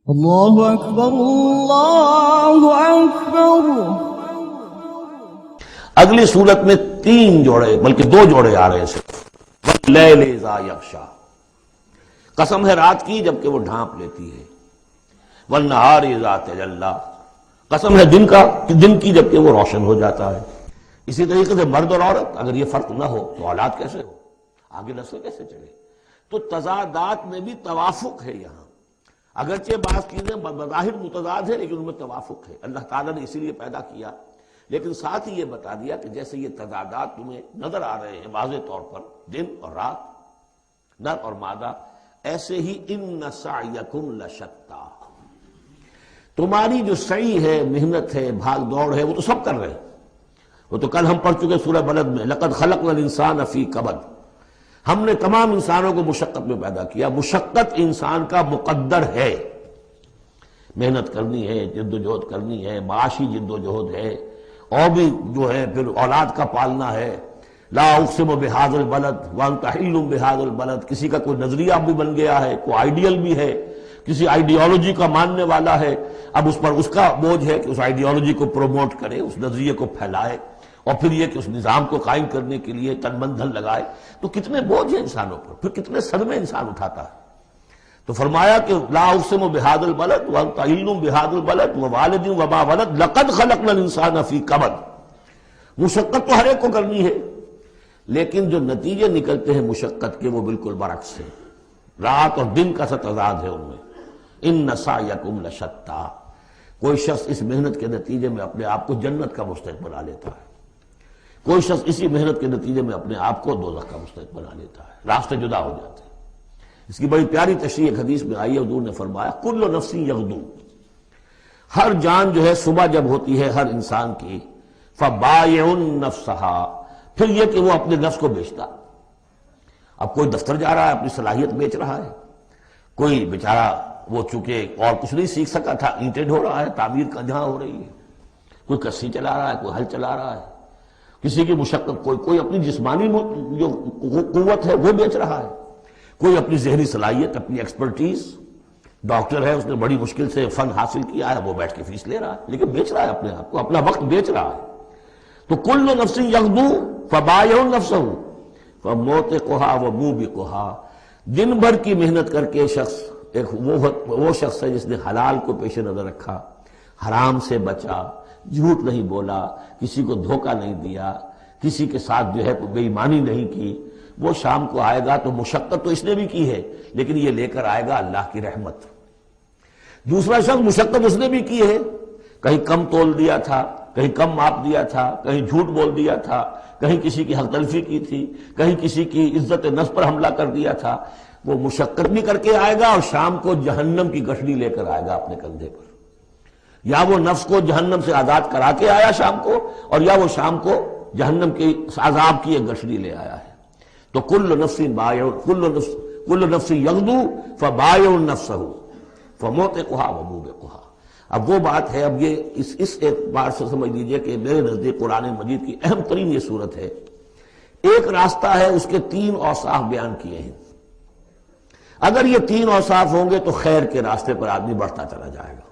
اللہ اکبر اللہ اکبر۔ اگلی صورت میں 3 جوڑے بلکہ 2 جوڑے آ رہے ہیں صرف۔ واللیل اذا یغشا، قسم ہے رات کی جبکہ وہ ڈھانپ لیتی ہے۔ والنہار اذا تجلی، قسم ہے دن کی جبکہ وہ روشن ہو جاتا ہے۔ اسی طریقے سے مرد اور عورت اگر یہ فرق نہ ہو تو اولاد کیسے ہو، آگے نسل کیسے چلے؟ تو تضادات میں بھی توافق ہے یہاں، اگرچہ بعض چیزیں بظاہر متضاد ہیں لیکن ان میں توافق ہے۔ اللہ تعالیٰ نے اسی لیے پیدا کیا، لیکن ساتھ ہی یہ بتا دیا کہ جیسے یہ تضادات تمہیں نظر آ رہے ہیں واضح طور پر، دن اور رات، نر اور مادہ، ایسے ہی ان سعیکم لشتی، تمہاری جو سعی ہے، محنت ہے، بھاگ دوڑ ہے، وہ تو سب کر رہے ہیں۔ وہ تو کل ہم پڑھ چکے سورہ بلد میں، لقد خلقنا الانسان فی کبد، ہم نے تمام انسانوں کو مشقت میں پیدا کیا۔ مشقت انسان کا مقدر ہے، محنت کرنی ہے، جد و جہد کرنی ہے، معاشی جد و جہد ہے، اور بھی جو ہے پھر اولاد کا پالنا ہے۔ لا اقسم بہذا البلد وانت حل بہذا البلد، کسی کا کوئی نظریہ بھی بن گیا ہے، کوئی آئیڈیل بھی ہے، کسی آئیڈیالوجی کا ماننے والا ہے، اب اس پر اس کا بوجھ ہے کہ اس آئیڈیالوجی کو پروموٹ کرے، اس نظریے کو پھیلائے، اور پھر یہ کہ اس نظام کو قائم کرنے کے لیے تن من دھن لگائے۔ تو کتنے بوجھ ہیں انسانوں پر، پھر کتنے صدمے انسان اٹھاتا ہے۔ تو فرمایا کہ لا اقسم بہذا البلد وانت حل بہذا البلد ووالد وما ولد لقد خلقنا الانسان فی کبد، مشقت تو ہر ایک کو کرنی ہے، لیکن جو نتیجے نکلتے ہیں مشقت کے وہ بالکل برعکس ہے، رات اور دن کا سا تضاد ہے ان میں۔ ان سعیکم لشتی، کوئی شخص اس محنت کے نتیجے میں اپنے آپ کو جنت کا مستحق بنا لیتا ہے، کوئی شخص اسی محنت کے نتیجے میں اپنے آپ کو دوزخ کا مستحق بنا لیتا ہے، راستے جدا ہو جاتے ہیں۔ اس کی بڑی پیاری تشریح ایک حدیث میں آئی ہے، حضور نے فرمایا کل نفس یغدو، ہر جان جو ہے صبح جب ہوتی ہے ہر انسان کی، فبائع نفسها، پھر یہ کہ وہ اپنے نفس کو بیچتا۔ اب کوئی دفتر جا رہا ہے اپنی صلاحیت بیچ رہا ہے، کوئی بیچارہ وہ چونکہ اور کچھ نہیں سیکھ سکا تھا، اینٹیں ڈھو رہا ہے، تعمیر کا جہاں ہو رہی ہے، کوئی کسی چلا رہا ہے، کوئی ہل چلا رہا ہے، کسی کی مشقت، کوئی اپنی جسمانی جو قوت ہے وہ بیچ رہا ہے، کوئی اپنی ذہنی صلاحیت، اپنی ایکسپرٹیز، ڈاکٹر ہے اس نے بڑی مشکل سے فن حاصل کیا ہے، وہ بیٹھ کے فیس لے رہا ہے لیکن بیچ رہا ہے اپنے آپ کو، اپنا وقت بیچ رہا ہے۔ تو کل نفس یغدو فبائع نفسہ فموتقھا وموبقھا، دن بھر کی محنت کر کے شخص ایک وہ شخص ہے جس نے حلال کو پیش نظر رکھا، حرام سے بچا، جھوٹ نہیں بولا، کسی کو دھوکہ نہیں دیا، کسی کے ساتھ جو ہے بے ایمانی نہیں کی، وہ شام کو آئے گا تو مشقت تو اس نے بھی کی ہے لیکن یہ لے کر آئے گا اللہ کی رحمت۔ دوسرا شخص مشقت اس نے بھی کی ہے، کہیں کم تول دیا تھا، کہیں کم ماپ دیا تھا، کہیں جھوٹ بول دیا تھا، کہیں کسی کی حق تلفی کی تھی، کہیں کسی کی عزت نفس پر حملہ کر دیا تھا، وہ مشقت بھی کر کے آئے گا اور شام کو جہنم کی گٹھڑی لے کر آئے گا اپنے کندھے پر، یا وہ نفس کو جہنم سے آزاد کرا کے آیا شام کو، اور یا وہ شام کو جہنم کے عذاب کی ایک گٹھڑی لے آیا ہے۔ تو کل نفس یغدو فبائع نفسہ فموتقھا وموبقھا۔ اب وہ بات ہے، اب یہ اس اعتبار سے سمجھ لیجئے کہ میرے نزدیک قرآن مجید کی اہم ترین یہ صورت ہے۔ ایک راستہ ہے، اس کے 3 اوصاف بیان کیے ہیں، اگر یہ 3 اوصاف ہوں گے تو خیر کے راستے پر آدمی بڑھتا چلا جائے گا،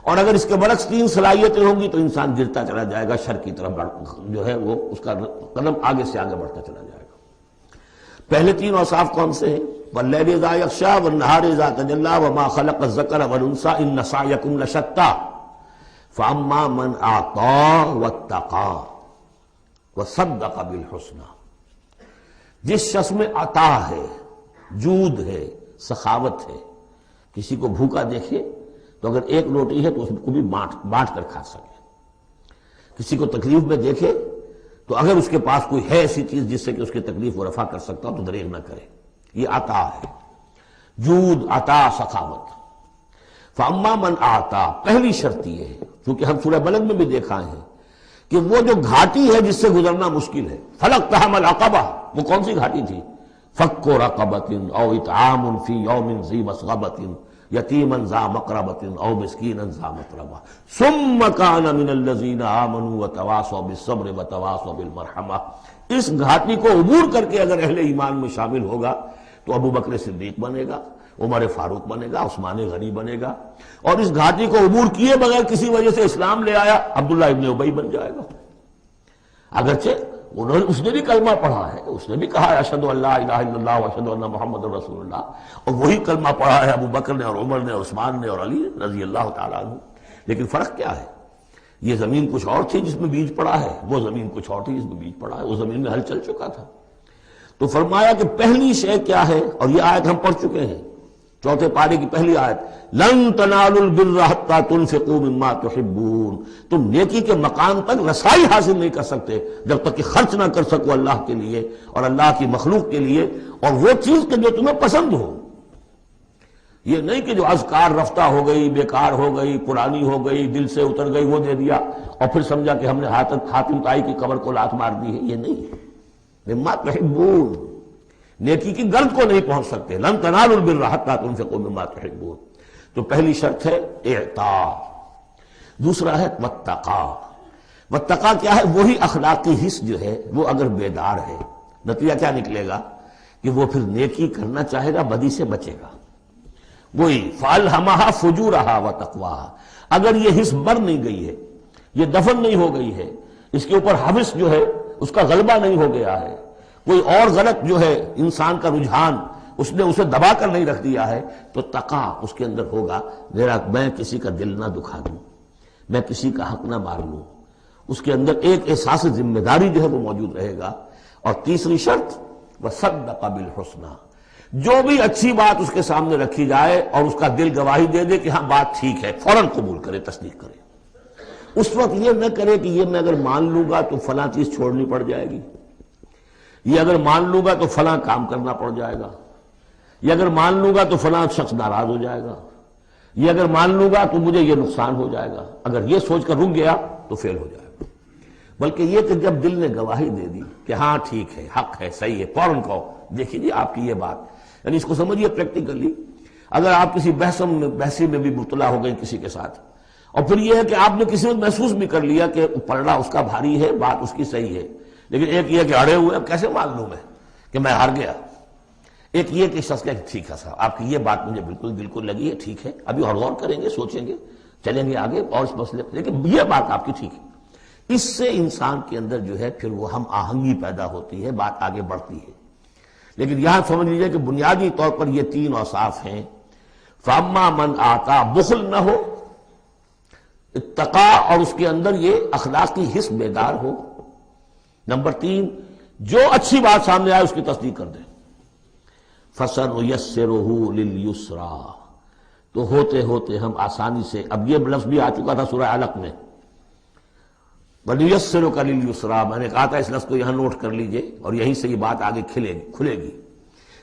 اور اگر اس کے برعکس 3 صلاحیتیں ہوں گی تو انسان گرتا چلا جائے گا، شر کی طرف جو ہے وہ اس کا قدم آگے سے آگے بڑھتا چلا جائے گا۔ پہلے 3 اوصاف کون سے ہیں؟ واللیل اذا یغشا والنہار اذا تجلی وما خلق الذکر والانثی ان سعیکم لشتی فاما من اعطی واتقی وصدق بالحسنی، جس شخص میں عطا ہے، جود ہے، سخاوت ہے، کسی کو بھوکا دیکھے تو اگر 1 روٹی ہے تو اس کو بھی بانٹ کر کھا سکے، کسی کو تکلیف میں دیکھے تو اگر اس کے پاس کوئی ہے ایسی چیز جس سے کہ اس کی تکلیف وہ رفع کر سکتا ہو تو دریغ نہ کرے، یہ عطا ہے، جود، عطا، سخاوت۔ فاما من اعطا، پہلی شرط یہ ہے، کیونکہ ہم سورہ بلد میں بھی دیکھا ہے کہ وہ جو گھاٹی ہے جس سے گزرنا مشکل ہے، فلقتحم العقبہ، وہ کون سی گھاٹی تھی؟ فک رقبۃ او اطعام فی یوم ذی مسغبۃ یتیما ذا مقربۃ او مسکینا ذا متربہ ثم کان من الذین آمنوا وتواصوا بالصبر وتواصوا بالمرحمہ۔ اس گھاٹی کو عبور کر کے اگر اہل ایمان میں شامل ہوگا تو ابو بکر صدیق بنے گا، عمر فاروق بنے گا، عثمان غنی بنے گا، اور اس گھاٹی کو عبور کیے بغیر کسی وجہ سے اسلام لے آیا عبداللہ ابن ابی بن جائے گا۔ اگرچہ اس نے بھی کلمہ پڑھا ہے، اس نے بھی کہا ہے اشہد ان لا الہ الا اللہ واشہد ان محمد رسول اللہ، اور وہی کلمہ پڑھا ہے ابو بکر نے اور عمر نے اور عثمان نے اور علی رضی اللہ تعالیٰ عنہ۔ لیکن فرق کیا ہے؟ یہ زمین کچھ اور تھی جس میں بیج پڑا ہے، وہ زمین کچھ اور تھی جس میں بیج پڑا ہے، اس زمین میں ہل چل چکا تھا۔ تو فرمایا کہ پہلی شے کیا ہے، اور یہ آیت ہم پڑھ چکے ہیں، چوتھے پارے کی پہلی آیت، لن تنالوا البر حتى تنفقوا مما تحبون، تم نیکی کے مقام تک رسائی حاصل نہیں کر سکتے جب تک کہ خرچ نہ کر سکو اللہ کے لیے اور اللہ کی مخلوق کے لیے، اور وہ چیز کہ جو تمہیں پسند ہو۔ یہ نہیں کہ جو اذکار رفتہ ہو گئی، بیکار ہو گئی، پرانی ہو گئی، دل سے اتر گئی، وہ دے دیا اور پھر سمجھا کہ ہم نے حاتم طائی کی قبر کو لات مار دی ہے، یہ نہیں۔ مما تحبون، نیکی کی گرد کو نہیں پہنچ سکتے، لن تنالوا البر حتى تنفقوا مما تحبون۔ تو پہلی شرط ہے اعطاء، دوسرا ہے واتقا۔ واتقا کیا ہے؟ وہی اخلاقی حس جو ہے وہ اگر بیدار ہے، نتیجہ کیا نکلے گا کہ وہ پھر نیکی کرنا چاہے گا، بدی سے بچے گا۔ وہی فَأَلْهَمَهَا فُجُورَهَا وَتَقْوَاهَا، اگر یہ حس مر نہیں گئی ہے، یہ دفن نہیں ہو گئی ہے، اس کے اوپر حوث جو ہے اس کا غلبہ نہیں ہو گیا ہے، کوئی اور غلط جو ہے انسان کا رجحان اس نے اسے دبا کر نہیں رکھ دیا ہے، تو تقا اس کے اندر ہوگا، ذرا میں کسی کا دل نہ دکھا دوں، میں کسی کا حق نہ مار لوں، اس کے اندر ایک احساس ذمہ داری جو ہے وہ موجود رہے گا۔ اور تیسری شرط وَصَدَّقَ بِالْحُسْنَى، جو بھی اچھی بات اس کے سامنے رکھی جائے اور اس کا دل گواہی دے دے کہ ہاں بات ٹھیک ہے، فوراً قبول کرے، تصدیق کرے۔ اس وقت یہ نہ کرے کہ یہ میں اگر مان لوں گا تو فلاں چیز چھوڑنی پڑ جائے گی، یہ اگر مان لوں گا تو فلاں کام کرنا پڑ جائے گا، یہ اگر مان لوں گا تو فلاں شخص ناراض ہو جائے گا، یہ اگر مان لوں گا تو مجھے یہ نقصان ہو جائے گا۔ اگر یہ سوچ کر رک گیا تو فیل ہو جائے گا۔ بلکہ یہ کہ جب دل نے گواہی دے دی کہ ہاں ٹھیک ہے، حق ہے، صحیح ہے، فوراً کہو دیکھیے جی آپ کی یہ بات، یعنی اس کو سمجھیے پریکٹیکلی، اگر آپ کسی بحثی میں بھی مبتلا ہو گئے کسی کے ساتھ، اور پھر یہ ہے کہ آپ نے کسی میں محسوس بھی کر لیا کہ پلڑا اس کا بھاری ہے، بات اس کی صحیح ہے، لیکن ایک یہ کہ اڑے ہوئے اب کیسے مان لوں میں کہ میں ہار گیا، ایک یہ کہ شخص کہ ٹھیک ہے صاحب آپ کی یہ بات مجھے بالکل لگی ہے، ٹھیک ہے، ابھی اور غور کریں گے، سوچیں گے، چلیں گے آگے اور اس مسئلے پر، لیکن یہ بات آپ کی ٹھیک ہے۔ اس سے انسان کے اندر جو ہے پھر وہ ہم آہنگی پیدا ہوتی ہے، بات آگے بڑھتی ہے۔ لیکن یہاں سمجھ لیجیے کہ بنیادی طور پر یہ تین اوصاف ہیں، فَأَمَّا مَنْ آتا، بخل نہ ہو، اتقا اور اس کے اندر یہ اخلاقی حس بیدار ہو، نمبر تین جو اچھی بات سامنے آئے اس کی تصدیق کر دے، فَسَنُيَسِّرُهُ لِلْيُسْرَى، تو ہوتے ہوتے ہم آسانی سے، اب یہ لفظ بھی آ چکا تھا سورہ علق میں، وَنُيَسِّرُكَ لِلْيُسْرَى، میں نے کہا تھا اس لفظ کو یہاں نوٹ کر لیجئے اور یہیں سے یہ بات آگے کھلے گی۔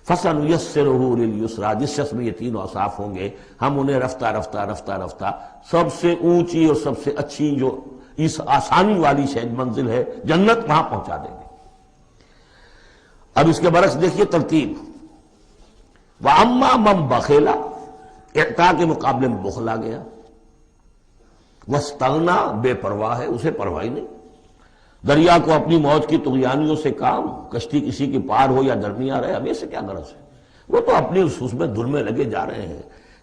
فَسَنُيَسِّرُهُ لِلْيُسْرَى، جس شخص میں یہ تین اوصاف ہوں گے ہم انہیں رفتہ سب سے اونچی اور سب سے اچھی جو اس آسانی والی منزل ہے جنت، وہاں پہنچا دیں گے۔ اب اس کے برعکس دیکھیے ترتیب، وَأَمَّا مَنْ بَخِلَ، اعطاء کے مقابلے میں بخل آ گیا، وَاسْتَغْنَىٰ، بے پرواہ ہے، اسے پرواہ ہی نہیں، دریا کو اپنی موج کی طغیانیوں سے کام، کشتی کسی کی پار ہو یا درمیان رہے، ہمیں سے کیا غرض ہے، وہ تو اپنی اس میں دھن میں لگے جا رہے ہیں،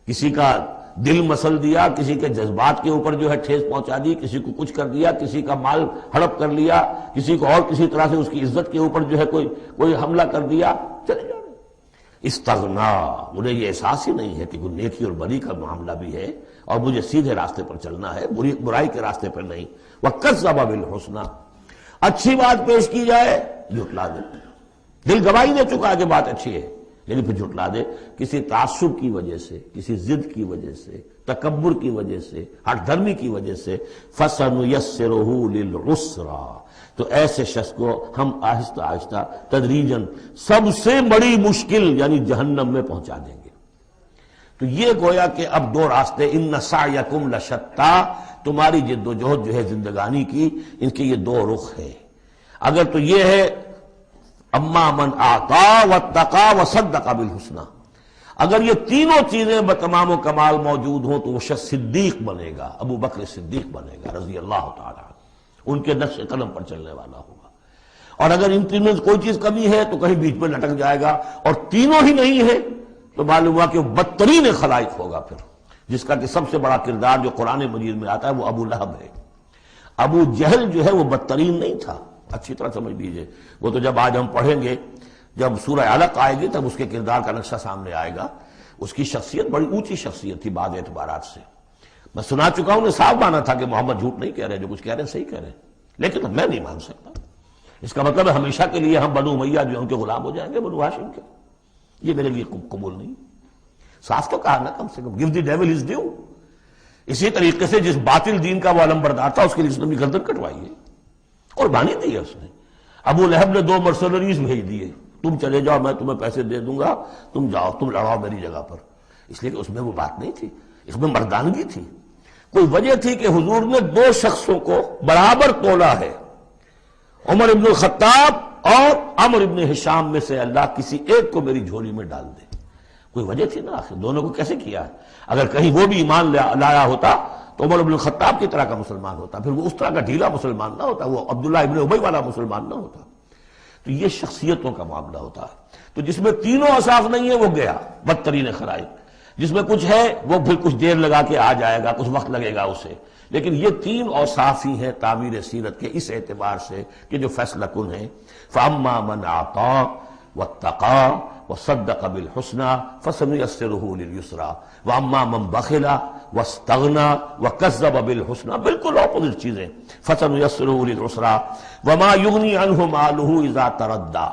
کسی کا دل مسل دیا، کسی کے جذبات کے اوپر جو ہے ٹھیس پہنچا دی، کسی کو کچھ کر دیا، کسی کا مال ہڑپ کر لیا، کسی کو اور کسی طرح سے اس کی عزت کے اوپر جو ہے کوئی حملہ کر دیا، چلے جا رہے۔ استغنا، انہیں یہ احساس ہی نہیں ہے کہ کوئی نیکی اور بری کا معاملہ بھی ہے اور مجھے سیدھے راستے پر چلنا ہے، برائی کے راستے پر نہیں۔ وَكَذَّبَ بِالْحُسْنَىٰ، اچھی بات پیش کی جائے جھٹلا دے، دل گواہی دے چکا ہے کہ بات اچھی ہے لیکن پھر جھٹلا دے، کسی تعصب کی وجہ سے، کسی ضد کی وجہ سے، تکبر کی وجہ سے، ہٹ دھرمی کی وجہ سے، فَسَنُيَسِّرُهُ لِلْعُسْرَىٰ، تو ایسے شخص کو ہم آہستہ آہستہ تدریجاً سب سے بڑی مشکل یعنی جہنم میں پہنچا دیں گے۔ تو یہ گویا کہ اب دو راستے، ان سعیکم لشتیٰ، تمہاری جد و جہد جو ہے زندگانی کی، ان کے یہ دو رخ ہے۔ اگر تو یہ ہے اما من اعطا واتقا وصدق بالحسنى، اگر یہ تینوں چیزیں بتمام و کمال موجود ہوں تو وہ شخص صدیق بنے گا، ابو بکر صدیق بنے گا رضی اللہ تعالی، ان کے نقش قدم پر چلنے والا ہوگا۔ اور اگر ان تینوں سے کوئی چیز کمی ہے تو کہیں بیچ میں لٹک جائے گا، اور تینوں ہی نہیں ہے تو معلوم ہوا کہ وہ بدترین خلائق ہوگا پھر، جس کا کہ سب سے بڑا کردار جو قرآن مجید میں آتا ہے وہ ابو لہب ہے۔ ابو جہل جو ہے وہ بدترین نہیں تھا، اچھی طرح سمجھ لیجئے، وہ تو جب آج ہم پڑھیں گے، جب سورہ علق آئے گی تب اس کے کردار کا نقشہ سامنے آئے گا۔ اس کی شخصیت بڑی اونچی شخصیت تھی بعض اعتبارات سے، میں سنا چکا ہوں، نے صاف مانا تھا کہ محمد جھوٹ نہیں کہہ رہے، جو کچھ کہہ رہے ہیں صحیح کہہ رہے ہیں، لیکن میں نہیں مان سکتا۔ اس کا مطلب ہے ہمیشہ کے لیے ہم بنو امیہ جو ان کے غلام ہو جائیں گے، بنو ہاشم کے، یہ میرے لیے قبول نہیں۔ صاف تو کہا نا کم سے کم، give the devil his due۔ اسی طریقے سے جس باطل دین کا وہ علمبردار تھا اس کے لیے اس نے بھی گردن کٹوائی ہے، قربانی دی ہے اس نے۔ ابو لہب نے 2 مرسنریز بھیج دیے، تم چلے جاؤ، میں تمہیں پیسے دے دوں گا، تم جاؤ، تم لڑاؤ میری جگہ پر، اس لیے کہ اس میں وہ بات نہیں تھی، اس میں مردانگی تھی۔ کوئی وجہ تھی کہ حضور نے 2 شخصوں کو برابر تولا ہے، عمر ابن الخطاب اور عمرو ابن ہشام میں سے اللہ کسی ایک کو میری جھولی میں ڈال دے، کوئی وجہ تھی نا آخر، دونوں کو کیسے کیا ہے؟ اگر کہیں وہ بھی ایمان لایا ہوتا تو عمر ابن الخطاب کی طرح کا مسلمان ہوتا، پھر وہ اس طرح کا ڈھیلا مسلمان نہ ہوتا، وہ عبداللہ ابن ابی والا مسلمان نہ ہوتا۔ تو یہ شخصیتوں کا معاملہ ہوتا ہے، تو جس میں تینوں اوصاف نہیں ہے وہ گیا بدترین خلائق، جس میں کچھ ہے وہ پھر کچھ دیر لگا کے آ جائے گا، کچھ وقت لگے گا اسے، لیکن یہ 3 اوصاف ہی ہیں تعمیر سیرت کے اس اعتبار سے کہ جو فیصلہ کن ہیں۔ فَأَمَّا مَنْ أَعْطَىٰ وَاتَّقَىٰ وَصَدَّقَ بِالْحُسْنَىٰ فَسَنُيَسِّرُهُ لِلْيُسْرَىٰ وَأَمَّا مَنْ بَخِلَ وَاسْتَغْنَىٰ وَكَذَّبَ بِالْحُسْنَىٰ، بالکل اپوزٹ چیزیں، فَسَنُيَسِّرُهُ لِلْعُسْرَىٰ وَمَا يُغْنِي عَنْهُ مَالُهُ إِذَا تَرَدَّىٰ،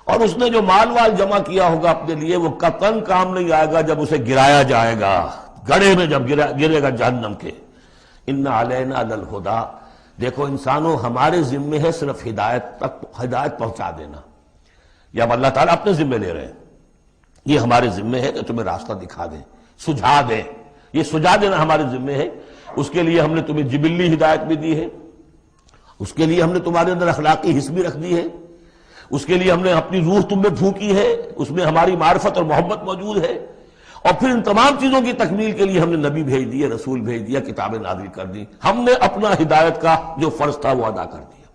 اور اس نے جو مال جمع کیا ہوگا اپنے لیے وہ قطعاً کام نہیں آئے گا جب اسے گرایا جائے گا، گڑھے میں جب گرے گا جہنم کے۔ ان علینا للہدیٰ، دیکھو انسانوں ہمارے ذمے ہے صرف ہدایت پہنچا دینا، یہ اب اللہ تعالیٰ اپنے ذمے لے رہے ہیں، یہ ہمارے ذمے ہے کہ تمہیں راستہ دکھا دیں، سجھا دیں، یہ سجھا دینا ہمارے ذمے ہے۔ اس کے لیے ہم نے تمہیں جبلی ہدایت بھی دی ہے، اس کے لیے ہم نے تمہارے اندر اخلاقی حص بھی رکھ دی ہے، اس کے لیے ہم نے اپنی روح تم میں پھونکی ہے، اس میں ہماری معرفت اور محبت موجود ہے، اور پھر ان تمام چیزوں کی تکمیل کے لیے ہم نے نبی بھیج دیے، رسول بھیج دیا، کتابیں نازل کر دی، ہم نے اپنا ہدایت کا جو فرض تھا وہ ادا کر دیا۔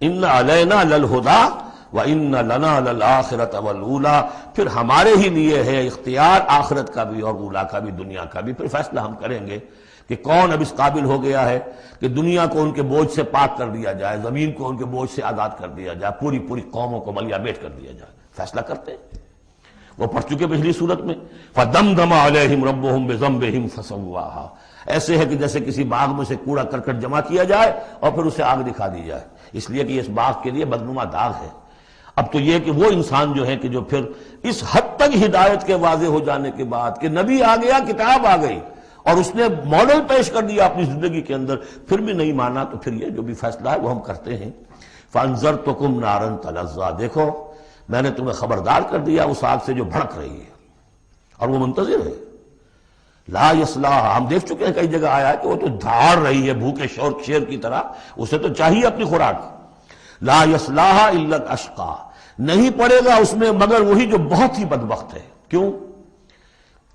ان علینا للہدیٰ وان لنا للآخرۃ والأولیٰ، پھر ہمارے ہی لیے ہے اختیار آخرت کا بھی اور اولیٰ کا بھی، دنیا کا بھی۔ پھر فیصلہ ہم کریں گے کہ کون اب اس قابل ہو گیا ہے کہ دنیا کو ان کے بوجھ سے پاک کر دیا جائے، زمین کو ان کے بوجھ سے آزاد کر دیا جائے، پوری قوموں کو ملیا میٹ کر دیا جائے، فیصلہ کرتے ہیں۔ وہ پڑھ چکے پچھلی صورت میں، فَدَمْدَمَ عَلَيْهِمْ رَبُّهُمْ بِذَنبِهِمْ فَسَوَّاهَا، ایسے ہے کہ جیسے کسی باغ میں سے کوڑا کرکٹ جمع کیا جائے اور پھر اسے آگ دکھا دی جائے، اس لیے کہ اس باغ کے لیے بدنما داغ ہے۔ اب تو یہ کہ وہ انسان جو ہے کہ جو پھر اس حد تک ہدایت کے واضح ہو جانے کے بعد کہ نبی آ گیا، کتاب آ گئی اور اس نے ماڈل پیش کر دیا اپنی زندگی کے اندر، پھر بھی نہیں مانا، تو پھر یہ جو بھی فیصلہ ہے وہ ہم کرتے ہیں۔ فَأَنذَرْتُكُمْ نَارًا تَلَظَّىٰ، دیکھو میں نے تمہیں خبردار کر دیا اس آگ سے جو بھڑک رہی ہے اور وہ منتظر ہے۔ لا یصلاھا، ہم دیکھ چکے ہیں کئی جگہ آیا ہے کہ وہ تو دھاڑ رہی ہے بھوکے شیر کی طرح، اسے تو چاہیے اپنی خوراک۔ لا یصلاھا الا الاشقی، نہیں پڑے گا اس میں مگر وہی جو بہت ہی بدبخت ہے۔ کیوں؟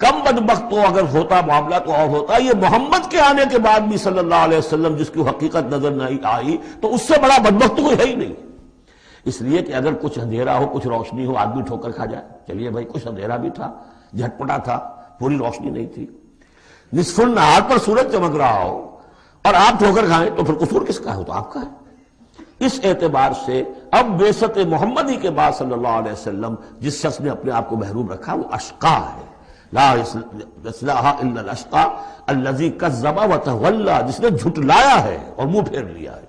کم بدبخت تو اگر ہوتا معاملہ تو اور ہوتا، یہ محمد کے آنے کے بعد بھی صلی اللہ علیہ وسلم جس کی حقیقت نظر نہیں آئی تو اس سے بڑا بدبخت تو کوئی ہے ہی نہیں، اس لیے کہ اگر کچھ اندھیرا ہو، کچھ روشنی ہو، آدمی ٹھوکر کھا جائے، چلیے بھائی کچھ اندھیرا بھی تھا، جھٹپٹا تھا، پوری روشنی نہیں تھی، نصف النہار پر سورج چمک رہا ہو اور آپ ٹھوکر کھائیں تو پھر قصور کس کا ہے؟ تو آپ کا ہے۔ اس اعتبار سے اب بعثت محمدی کے بعد صلی اللہ علیہ وسلم جس شخص نے اپنے آپ کو محروم رکھا وہ اشقا ہے۔ لا یصلاھا الا الاشقی الذی کذب وتولی، جس نے جھٹلایا ہے اور منہ پھیر لیا ہے۔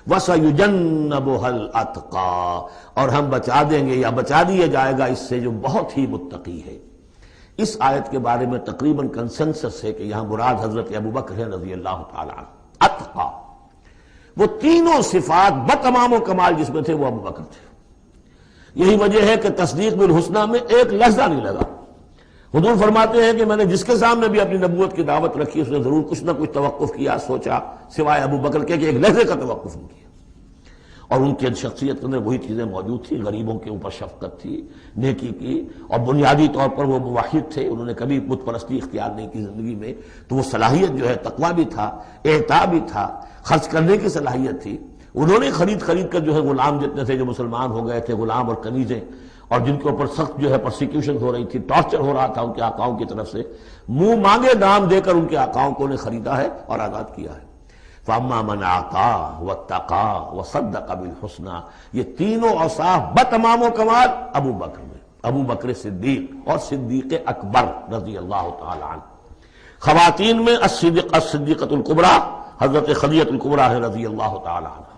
وَسَيُجَنَّبُهَا الْأَتْقَى، اور ہم بچا دیں گے یا بچا دیا جائے گا اس سے جو بہت ہی متقی ہے۔ اس آیت کے بارے میں تقریباً کنسنسس ہے کہ یہاں مراد حضرت ابوبکر رضی اللہ تعالیٰ عنہ۔ اتقا، وہ تینوں صفات بتمام و کمال جس میں تھے وہ ابوبکر تھے۔ یہی وجہ ہے کہ تصدیق بالحسنہ میں ایک لحظہ نہیں لگا۔ حضور فرماتے ہیں کہ میں نے جس کے سامنے بھی اپنی نبوت کی دعوت رکھی اس نے ضرور کچھ نہ کچھ توقف کیا، سوچا، سوائے ابوبکر کے کہ ایک لحظے کا توقف نہیں کیا، اور ان کی شخصیت کے اندر وہی چیزیں موجود تھیں، غریبوں کے اوپر شفقت تھی، نیکی کی، اور بنیادی طور پر وہ موحد تھے، انہوں نے کبھی بت پرستی اختیار نہیں کی زندگی میں، تو وہ صلاحیت جو ہے تقویٰ بھی تھا، اعطاء بھی تھا، خرچ کرنے کی صلاحیت تھی۔ انہوں نے خرید کر جو ہے غلام جتنے تھے جو مسلمان ہو گئے تھے، غلام اور کنیزیں، اور جن کے اوپر سخت جو ہے پرسیکیوشن ہو رہی تھی، ٹارچر ہو رہا تھا ان کے آقاؤں کی طرف سے، منہ مانگے دام دے کر ان کے آقاؤں کو نے خریدا ہے اور آزاد کیا ہے۔ فَأَمَّا مَنْ أَعْطَىٰ وَاتَّقَىٰ وَصَدَّقَ بِالْحُسْنَىٰ، یہ تینوں اوصاف بتمام و کمال ابو بکر میں، ابو بکر صدیق اور صدیق اکبر رضی اللہ تعالی عنہ۔ خواتین میں الصدیقۃ الکبریٰ حضرت خدیجہ الکبریٰ رضی اللہ تعالی عنہ۔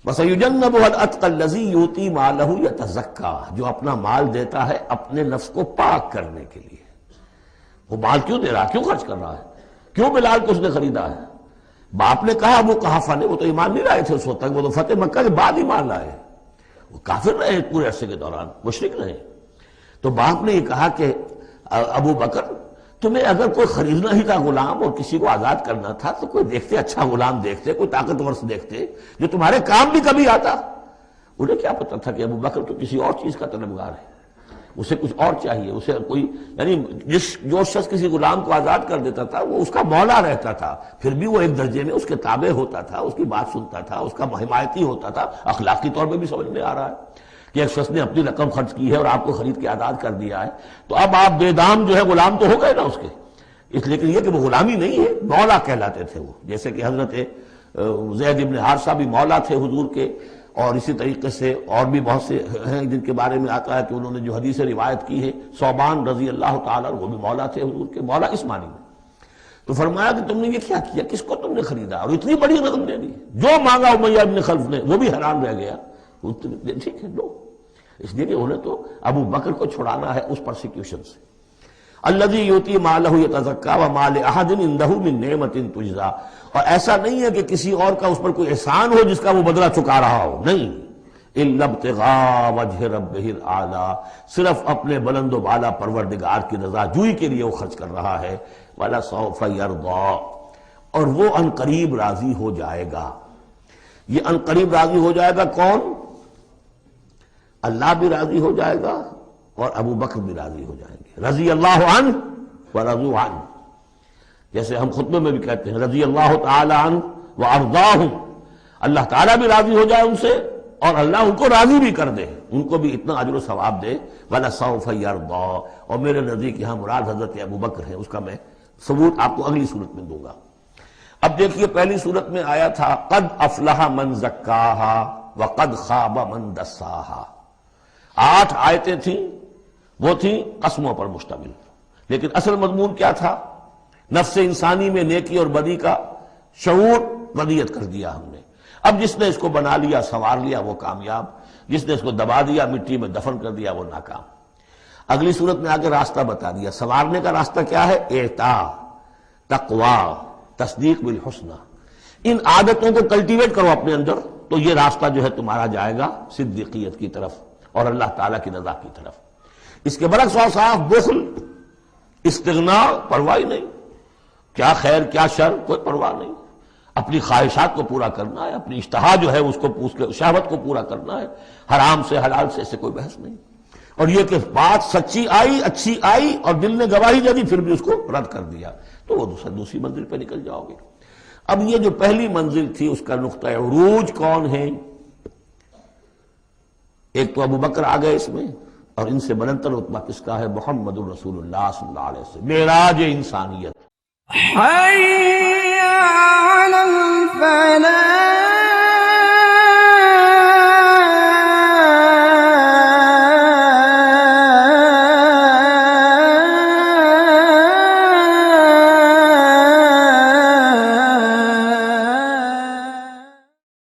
وَسَيُجَنَّبُهَا الْأَتْقَى الَّذِي يُؤْتِي مَالَهُ يَتَزَكَّىٰ، جو اپنا مال دیتا ہے اپنے نفس کو پاک کرنے کے لیے۔ وہ مال کیوں دے رہا ہے، کیوں خرچ کر رہا ہے، کیوں بلال کو اس نے خریدا ہے؟ باپ نے کہا ابو قحافہ نے، وہ تو ایمان نہیں لائے تھے اس وقت تک، وہ تو فتح مکہ کے بعد ایمان لائے، وہ کافر رہے پورے عرصے کے دوران، مشرک رہے۔ تو باپ نے یہ کہا کہ ابو بکر تمہیں اگر کوئی خریدنا ہی تھا غلام اور کسی کو آزاد کرنا تھا تو کوئی دیکھتے، اچھا غلام دیکھتے، کوئی طاقتور سے دیکھتے جو تمہارے کام بھی کبھی آتا۔ انہیں کیا پتا تھا کہ ابو بکر تو کسی اور چیز کا طلبگار ہے، اسے کچھ اور چاہیے، اسے کوئی، یعنی جو شخص کسی غلام کو آزاد کر دیتا تھا وہ اس کا مولا رہتا تھا، پھر بھی وہ ایک درجے میں اس کے تابع ہوتا تھا، اس کی بات سنتا تھا، اس کا حمایتی ہوتا تھا۔ اخلاقی طور پہ بھی سمجھ میں آ رہا ہے کہ ایک شخص نے اپنی رقم خرچ کی ہے اور آپ کو خرید کے آزاد کر دیا ہے، تو اب آپ بے دام جو ہے غلام تو ہو گئے نا اس کے، اس لیے کہ یہ کہ وہ غلامی نہیں ہے، مولا کہلاتے تھے وہ، جیسے کہ حضرت زید ابن حارثہ بھی مولا تھے حضور کے، اور اسی طریقے سے اور بھی بہت سے ہیں جن کے بارے میں آتا ہے کہ انہوں نے جو حدیث روایت کی ہے، ثوبان رضی اللہ تعالیٰ وہ بھی مولا تھے حضور کے، مولا اس معنی میں۔ تو فرمایا کہ تم نے یہ کیا کیا، کس کو تم نے خریدا اور اتنی بڑی رقم دے دی؟ جو مانگا امیہ ابن خلف نے وہ بھی حیران رہ گیا، ٹھیک ہے لو، اس لیے کہ انہیں تو ابو بکر کو چھڑانا ہے اس پرسیکیوشن سے۔ الذی یؤتی مالہ یتزکیٰ وما لأحد عندہ من نعمت تجزیٰ، اور ایسا نہیں ہے کہ کسی اور کا اس پر کوئی احسان ہو جس کا وہ بدلہ چکا رہا ہو، نہیں، الا ابتغاء وجہ ربہ الاعلیٰ، صرف اپنے بلند و بالا پروردگار کی رضا جوئی کے لیے وہ خرچ کر رہا ہے۔ وَلَسَوْفَ يَرْضَىٰ، اور وہ ان قریب راضی ہو جائے گا۔ یہ ان قریب راضی ہو جائے گا کون؟ اللہ بھی راضی ہو جائے گا اور ابو بکر بھی راضی ہو جائیں گے۔ رضی اللہ عنہ ورضوا عنہ، جیسے ہم خطبے میں بھی کہتے ہیں رضی اللہ تعالی عنہ وارضاہم، اللہ تعالیٰ بھی راضی ہو جائے ان سے اور اللہ ان کو راضی بھی کر دے، ان کو بھی اتنا اجر و ثواب دے۔ وَلَسَوْفَ يَرْضَىٰ، اور میرے نزدیک یہاں مراد حضرت ابو بکر ہے، اس کا میں ثبوت آپ کو اگلی صورت میں دوں گا۔ اب دیکھیے پہلی صورت میں آیا تھا قد افلح من زکاہا وقد خاب من دساہا، 8 آیتیں تھیں، وہ تھیں قسموں پر مشتمل، لیکن اصل مضمون کیا تھا؟ نفس انسانی میں نیکی اور بدی کا شعور ودیت کر دیا ہم نے۔ اب جس نے اس کو بنا لیا، سنوار لیا، وہ کامیاب، جس نے اس کو دبا دیا، مٹی میں دفن کر دیا، وہ ناکام۔ اگلی صورت میں آگے راستہ بتا دیا، سنوارنے کا راستہ کیا ہے؟ اعطاء، تقوی، تصدیق بالحسنہ، ان عادتوں کو کلٹیویٹ کرو اپنے اندر، تو یہ راستہ جو ہے تمہارا جائے گا صدیقیت کی طرف اور اللہ تعالیٰ کی رضا کی طرف۔ اس کے برعکس اوصاف بخل، استغنا، پرواہ نہیں، کیا خیر کیا شر کوئی پرواہ نہیں، اپنی خواہشات کو پورا کرنا ہے، اپنی اشتہا جو ہے اس کو شہوت کو پورا کرنا ہے، حرام سے حلال سے اسے کوئی بحث نہیں، اور یہ کہ بات سچی آئی، اچھی آئی اور دل نے گواہی دے دی پھر بھی اس کو رد کر دیا، تو وہ دوسری منزل پہ نکل جاؤ گے۔ اب یہ جو پہلی منزل تھی اس کا نقطہ عروج کون ہے؟ ایک تو ابو بکر آ گئے اس میں، اور ان سے بلندتر رتبہ کس کا ہے؟ محمد الرسول اللہ صلی اللہ علیہ وسلم، معراج انسانیت۔ حي على الفلاح